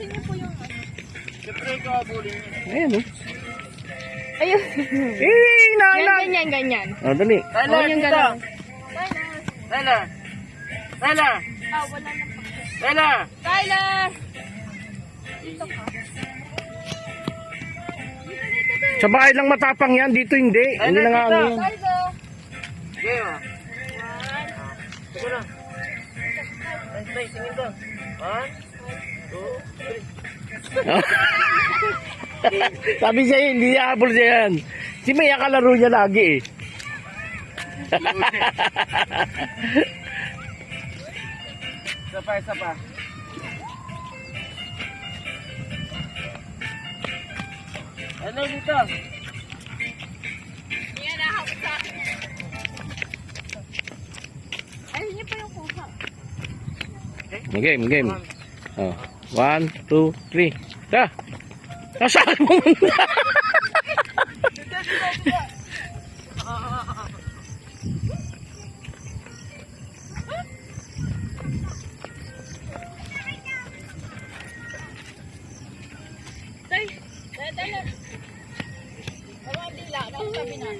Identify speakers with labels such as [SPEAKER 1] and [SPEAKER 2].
[SPEAKER 1] Tapusin niyo po yung ano.
[SPEAKER 2] Siyempre ikaw abulin niya.
[SPEAKER 3] Ayan oh.
[SPEAKER 1] Ayun.
[SPEAKER 3] Ganyan.
[SPEAKER 1] Ganyan.
[SPEAKER 3] Oh, dali.
[SPEAKER 2] Tyler,
[SPEAKER 1] yung
[SPEAKER 2] dito.
[SPEAKER 1] galaw.
[SPEAKER 2] Tyler. Tyler.
[SPEAKER 1] Ah, wala nang paksa.
[SPEAKER 2] Tyler.
[SPEAKER 1] Tyler!
[SPEAKER 3] Sa bahay lang matapang yan, dito hindi. Hindi na nga ano yan.
[SPEAKER 1] Tyler!
[SPEAKER 2] Game ah. Siguro. Nice, tingin ko. 1, 2, 3.
[SPEAKER 3] Sabi siya hindi habol siya yan. Si Maya kalaro niya lagi eh.
[SPEAKER 2] Isa pa. Ano dito?
[SPEAKER 1] Yan, nahawag sa akin. Ayun niyo pa yung kuha.
[SPEAKER 3] Game. Oh. 1, 2, 3. Da! Nasaan mo muna?
[SPEAKER 1] Tay, Tyler. Tawag dila, nasa sabi na.